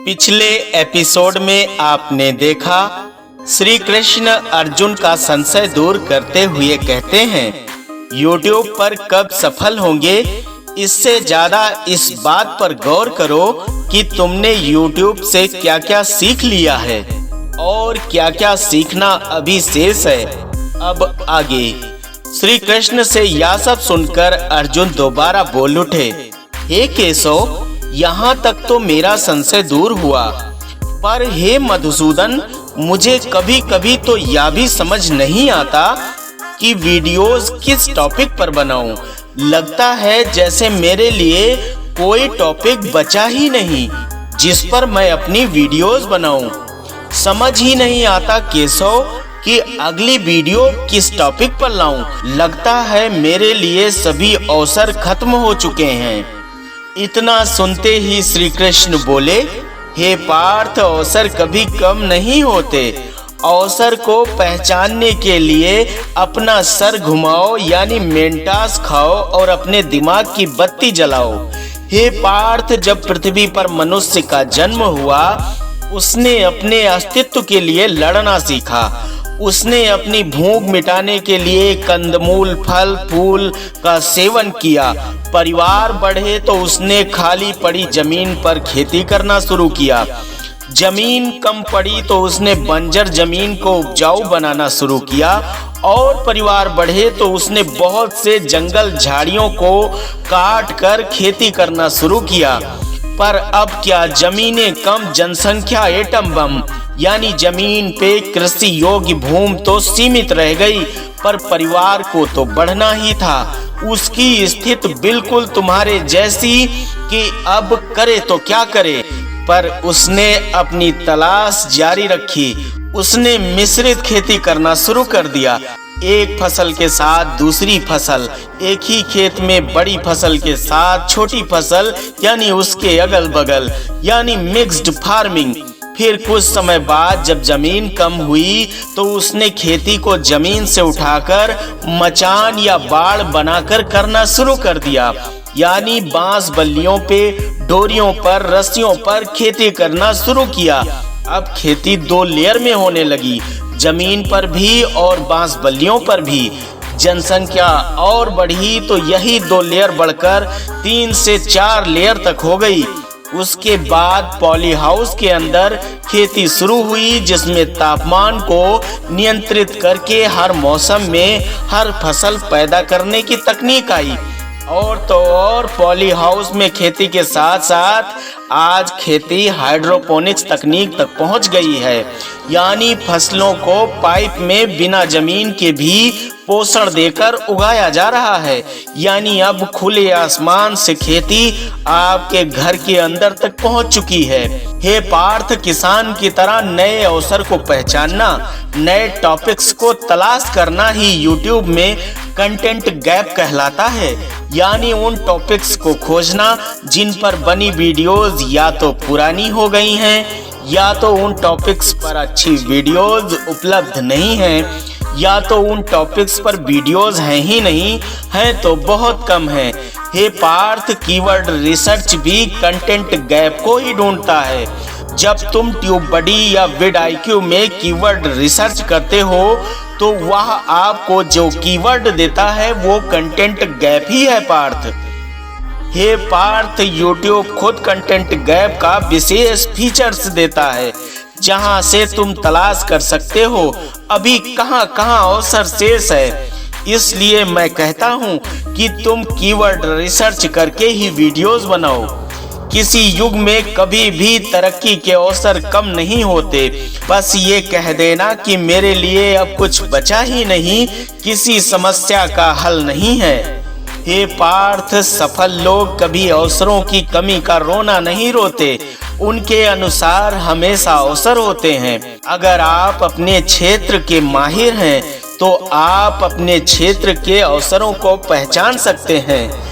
पिछले एपिसोड में आपने देखा श्री कृष्ण अर्जुन का संशय दूर करते हुए कहते हैं YouTube पर कब सफल होंगे, इससे ज्यादा इस बात पर गौर करो कि तुमने YouTube से क्या क्या सीख लिया है और क्या क्या सीखना अभी शेष है। अब आगे श्री कृष्ण से यह सब सुनकर अर्जुन दोबारा बोल उठे, हे केशव, यहाँ तक तो मेरा संशय दूर हुआ, पर हे मधुसूदन, मुझे कभी कभी तो यह भी समझ नहीं आता कि वीडियोस किस टॉपिक पर बनाऊं। लगता है जैसे मेरे लिए कोई टॉपिक बचा ही नहीं जिस पर मैं अपनी वीडियोस बनाऊं। समझ ही नहीं आता केशव कि अगली वीडियो किस टॉपिक पर लाऊं। लगता है मेरे लिए सभी अवसर खत्म हो चुके हैं। इतना सुनते ही श्री कृष्ण बोले, हे पार्थ, अवसर कभी कम नहीं होते। अवसर को पहचानने के लिए अपना सर घुमाओ, यानी मेंटास खाओ और अपने दिमाग की बत्ती जलाओ। हे पार्थ, जब पृथ्वी पर मनुष्य का जन्म हुआ, उसने अपने अस्तित्व के लिए लड़ना सीखा। उसने अपनी भूख मिटाने के लिए कंदमूल, फल फूल का सेवन किया। परिवार बढ़े तो उसने खाली पड़ी जमीन पर खेती करना शुरू किया। जमीन कम पड़ी तो उसने बंजर जमीन को उपजाऊ बनाना शुरू किया। और परिवार बढ़े तो उसने बहुत से जंगल झाड़ियों को काट कर खेती करना शुरू किया। पर अब क्या, जमीनें कम, जनसंख्या एटम बम, यानी जमीन पे कृषि योग्य भूमि तो सीमित रह गई, पर परिवार को तो बढ़ना ही था। उसकी स्थिति बिल्कुल तुम्हारे जैसी कि अब करे तो क्या करे, पर उसने अपनी तलाश जारी रखी। उसने मिश्रित खेती करना शुरू कर दिया। एक फसल के साथ दूसरी फसल, एक ही खेत में बड़ी फसल के साथ छोटी फसल, यानी उसके अगल बगल, यानी मिक्स्ड फार्मिंग। फिर कुछ समय बाद जब जमीन कम हुई तो उसने खेती को जमीन से उठाकर मचान या बाड़ बनाकर करना शुरू कर दिया, यानी बांस बल्लियों पे, डोरियों पर, रस्सियों पर खेती करना शुरू किया। अब खेती 2 लेयर में होने लगी, जमीन पर भी और बांस बल्लियों पर भी। जनसंख्या और बढ़ी तो यही 2 लेयर बढ़कर 3 से 4 लेयर तक हो गई। उसके बाद पॉली हाउस के अंदर खेती शुरू हुई, जिसमें तापमान को नियंत्रित करके हर मौसम में हर फसल पैदा करने की तकनीक आई। और तो और पॉली हाउस में खेती के साथ साथ आज खेती हाइड्रोपोनिक्स तकनीक तक पहुंच गई है, यानी फसलों को पाइप में बिना जमीन के भी पोषण देकर उगाया जा रहा है। यानी अब खुले आसमान से खेती आपके घर के अंदर तक पहुंच चुकी है। हे पार्थ, किसान की तरह नए अवसर को पहचानना, नए टॉपिक्स को तलाश करना ही YouTube में कंटेंट गैप कहलाता है। यानी उन टॉपिक्स को खोजना जिन पर बनी वीडियोस या तो पुरानी हो गई हैं, या तो उन टॉपिक्स पर अच्छी वीडियोस उपलब्ध नहीं हैं, या तो उन टॉपिक्स पर वीडियोस हैं ही नहीं, हैं तो बहुत कम हैं। हे पार्थ, कीवर्ड रिसर्च भी कंटेंट गैप को ही ढूंढता है। जब तुम ट्यूबबडी या vidIQ में कीवर्ड रिसर्च करते हो तो वह आपको जो कीवर्ड देता है वो कंटेंट गैप ही है पार्थ। हे पार्थ, YouTube खुद कंटेंट गैप का विशेष फीचर्स देता है, जहां से तुम तलाश कर सकते हो अभी कहां कहां अवसर शेष है। इसलिए मैं कहता हूं कि तुम कीवर्ड रिसर्च करके ही वीडियोस बनाओ। किसी युग में कभी भी तरक्की के अवसर कम नहीं होते। बस ये कह देना कि मेरे लिए अब कुछ बचा ही नहीं, किसी समस्या का हल नहीं है। हे पार्थ, सफल लोग कभी अवसरों की कमी का रोना नहीं रोते, उनके अनुसार हमेशा अवसर होते हैं। अगर आप अपने क्षेत्र के माहिर हैं तो आप अपने क्षेत्र के अवसरों को पहचान सकते हैं।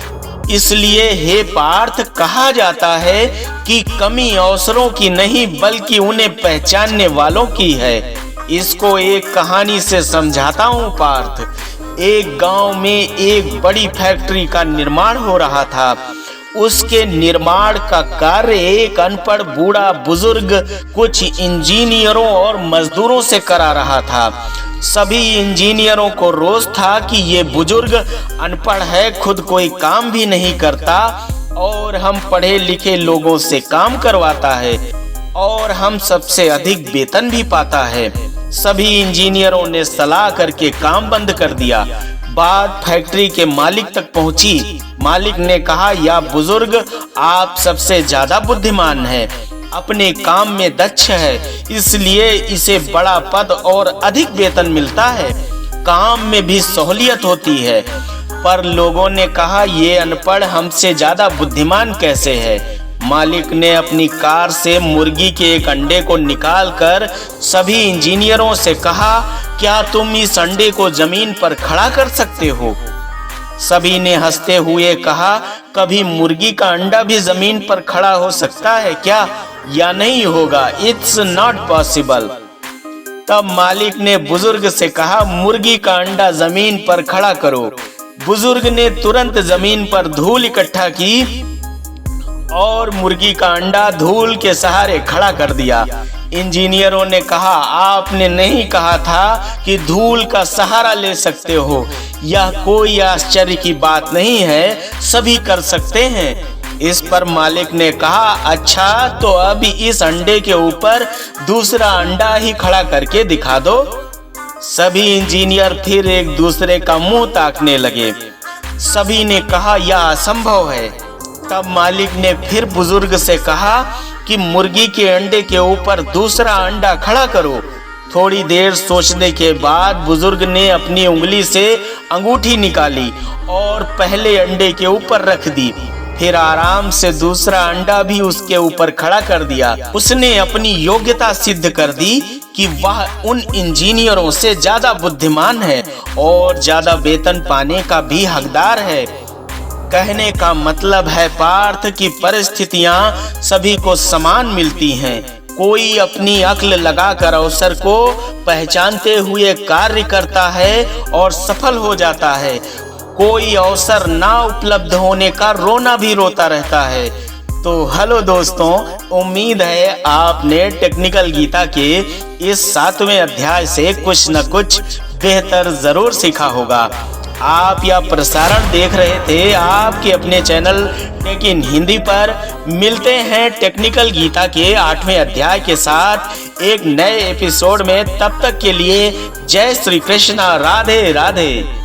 इसलिए हे पार्थ, कहा जाता है कि कमी अवसरों की नहीं बल्कि उन्हें पहचानने वालों की है। इसको एक कहानी से समझाता हूँ पार्थ। एक गांव में एक बड़ी फैक्ट्री का निर्माण हो रहा था। उसके निर्माण का कार्य एक अनपढ़ बूढ़ा बुजुर्ग कुछ इंजीनियरों और मजदूरों से करा रहा था। सभी इंजीनियरों को रोष था कि ये बुजुर्ग अनपढ़ है, खुद कोई काम भी नहीं करता और हम पढ़े लिखे लोगों से काम करवाता है और हम सबसे अधिक वेतन भी पाता है। सभी इंजीनियरों ने सलाह करके काम बंद कर दिया। बात फैक्ट्री के मालिक तक पहुंची। मालिक ने कहा, या बुजुर्ग आप सबसे ज्यादा बुद्धिमान है, अपने काम में दक्ष है, इसलिए इसे बड़ा पद और अधिक वेतन मिलता है, काम में भी सहूलियत होती है। पर लोगों ने कहा, ये अनपढ़ हमसे ज्यादा बुद्धिमान कैसे है। मालिक ने अपनी कार से मुर्गी के एक अंडे को निकालकर सभी इंजीनियरों से कहा, क्या तुम इस अंडे को जमीन पर खड़ा कर सकते हो। सभी ने हंसते हुए कहा, कभी मुर्गी का अंडा भी जमीन पर खड़ा हो सकता है क्या, या नहीं होगा, इट्स नॉट पॉसिबल। तब मालिक ने बुजुर्ग से कहा, मुर्गी का अंडा जमीन पर खड़ा करो। बुजुर्ग ने तुरंत जमीन पर धूल इकट्ठा की और मुर्गी का अंडा धूल के सहारे खड़ा कर दिया। इंजीनियरों ने कहा, आपने नहीं कहा था कि धूल का सहारा ले सकते हो, यह कोई आश्चर्य की बात नहीं है, सभी कर सकते हैं। इस पर मालिक ने कहा, अच्छा तो अभी इस अंडे के ऊपर दूसरा अंडा ही खड़ा करके दिखा दो। सभी इंजीनियर फिर एक दूसरे का मुंह ताकने लगे। सभी ने कहा, यह असंभव है। तब मालिक ने फिर बुजुर्ग से कहा कि मुर्गी के अंडे के ऊपर दूसरा अंडा खड़ा करो। थोड़ी देर सोचने के बाद बुजुर्ग ने अपनी उंगली से अंगूठी निकाली और पहले अंडे के ऊपर रख दी, फिर आराम से दूसरा अंडा भी उसके ऊपर खड़ा कर दिया। उसने अपनी योग्यता सिद्ध कर दी कि वह उन इंजीनियरों से ज्यादा बुद्धिमान है और ज्यादा वेतन पाने का भी हकदार है। कहने का मतलब है पार्थ की परिस्थितियां सभी को समान मिलती हैं। कोई अपनी अक्ल लगाकर अवसर को पहचानते हुए कार्य करता है और सफल हो जाता है। कोई अवसर ना उपलब्ध होने का रोना भी रोता रहता है। तो हेलो दोस्तों, उम्मीद है आपने टेक्निकल गीता के इस 7वें अध्याय से कुछ न कुछ बेहतर जरूर सीखा होगा। आप यह प्रसारण देख रहे थे आपके अपने चैनल टेक इन हिंदी पर। मिलते हैं टेक्निकल गीता के 8वें अध्याय के साथ एक नए एपिसोड में। तब तक के लिए जय श्री कृष्णा, राधे राधे।